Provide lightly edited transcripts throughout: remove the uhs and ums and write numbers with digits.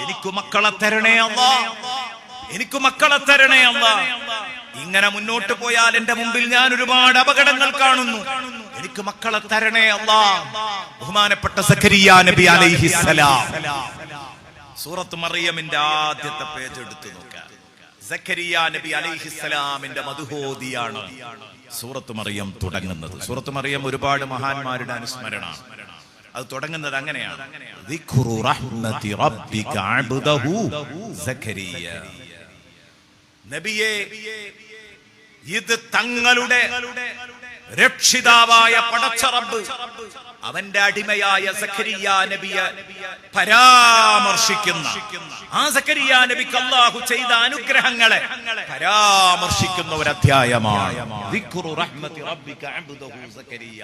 എനിക്ക് മക്കളെ തരണേ അല്ലാ, എനിക്ക് മക്കളെ തരണേ അല്ലാ. ഇങ്ങനെ മുന്നോട്ട് പോയാൽ എന്റെ മുമ്പിൽ ഞാൻ ഒരുപാട് അപകടങ്ങൾ കാണുന്നു. എനിക്ക് മക്കളെ തരണേ അല്ലാ. ബഹുമാനപ്പെട്ട സക്കരിയ നബി അലൈഹിസ്സലാം, സൂറത്ത് മറിയമിന്റെ ആദ്യത്തെ പേജ് എടുത്തു നോക്കാം. സക്കരിയ നബി അലൈഹിസ്സലാമിന്റെ മദ്ഹൂദിയാണ് സൂറത്ത് മറിയം തുടങ്ങുന്നത്. സൂറത്ത് മറിയം ഒരുപാട് മഹാന്മാരുടെ അനുസ്മരണമാണ്. അത് തുടങ്ങുന്നത് അങ്ങനെയാണ്, ദിക്റു റഹ്മതി റബ്ബിക അബ്ദഹു സക്കരിയ. നബിയെ, ഇത് തങ്ങളുടെ രക്ഷിതാവായ പടച്ച റബ്ബ് അവന്റെ അടിമയായ സക്കരിയ നബിയെ പരാമർശിക്കുന്ന, ആ സക്കരിയ നബിക്ക് അല്ലാഹു ചെയ്ത അനുഗ്രഹങ്ങളെ പരാമർശിക്കുന്ന ഒരു അധ്യായമാണ് ദിക്റു റഹ്മതി റബ്ബിക അബ്ദഹു സക്കരിയ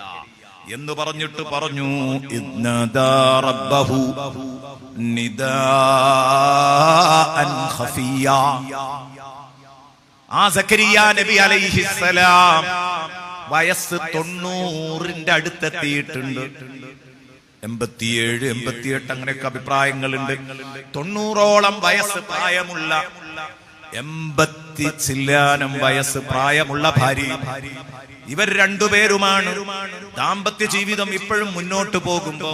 എന്ന് പറഞ്ഞിട്ട് പറഞ്ഞു, ഇദ്നാദാ റബ്ബഹു നിദാഅൻ ഖഫിയ. ആ സക്കരിയ നബി അലൈഹിസ്സലാം വയസ്സ് 90ന്റെ അടുത്തെത്തിയിട്ടുണ്ട്. 87, 88 അങ്ങനെയൊക്കെ അഭിപ്രായങ്ങളുണ്ട്. 90ഓളം വയസ്സ് പ്രായമുള്ള, 80 ചില്ലാനം വയസ്സ് പ്രായമുള്ള ഭാര്യ, ഇവർ രണ്ടുപേരുമാണ്. ദാമ്പത്യ ജീവിതം ഇപ്പോഴും മുന്നോട്ട് പോകുമ്പോ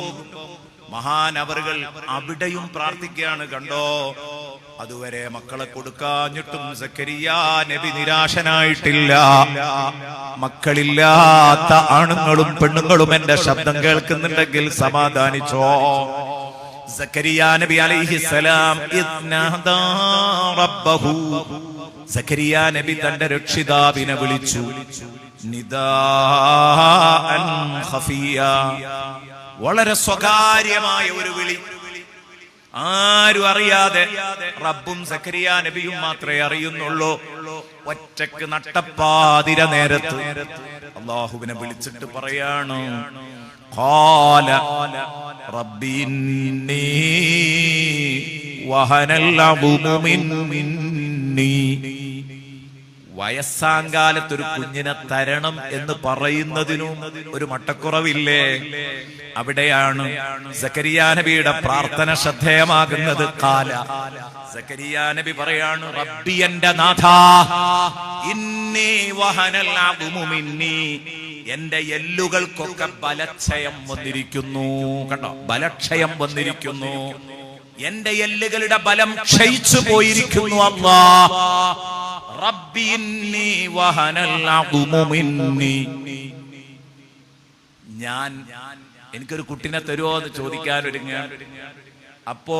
മഹാനവറുകൾ അവിടെയും പ്രാർത്ഥിക്കുകയാണ്. കണ്ടോ, അതുവരെ മക്കളെ കൊടുക്കാഞ്ഞിട്ടും സക്കരിയ നബി നിരാശനായിട്ടില്ല. മക്കളില്ലാത്ത ആണുങ്ങളും പെണ്ണുങ്ങളും എന്റെ ശബ്ദം കേൾക്കുന്നുണ്ടെങ്കിൽ സമാധാനിച്ചോ. സക്കരിയ നബി അലൈഹിസ്സലാം ഇദ്നാദാ റബ്ബഹു, സക്കരിയ നബി തന്റെ രക്ഷിതാവിനെ വിളിച്ചു. നിദാഅൻ ഖഫിയ, വളരെ സ്വകാര്യമായ ഒരു വിളി, ആരും അറിയാതെ റബ്ബും സക്കരിയ നബിയും മാത്രമേ അറിയുന്നുള്ളൂ. ഒറ്റക്ക് നട്ടപ്പാതിര നേരത്ത് അല്ലാഹുവിനെ വിളിച്ചിട്ട് പറയാണ്, ഖാല റബ്ബി ഇന്നി വഹനൽ അദ്മു മിന്നി. വയസ്സാങ്കാലത്ത് ഒരു കുഞ്ഞിനെ തരണം എന്ന് പറയുന്നതിനും ഒരു മട്ടക്കുറവില്ലേ? അവിടെയാണ് സക്കരിയ നബിയുടെ പ്രാർത്ഥന ശ്രദ്ധേയമാകുന്നത്. ഖാല, സക്കരിയ നബി പറയാണ്, റബ്ബി എന്റെ നാഥാ, ഇന്നി വഹനൽ അദ്മു മിന്നി, എന്റെ എല്ലുകൾക്കൊക്കെ ബലക്ഷയം വന്നിരിക്കുന്നു. കണ്ടോ, ബലക്ഷയം വന്നിരിക്കുന്നു. എന്റെ എല്ലുകളുടെ ബലം ക്ഷയിച്ചു പോയിരിക്കുന്നു. അല്ലാഹ്, റബ്ബി ഇന്നി വഹനൽ അദ്മു മിന്നി. എനിക്കൊരു കുട്ടിനെ തരുമോ എന്ന് ചോദിക്കാൻ ഒരുങ്ങ. അപ്പോ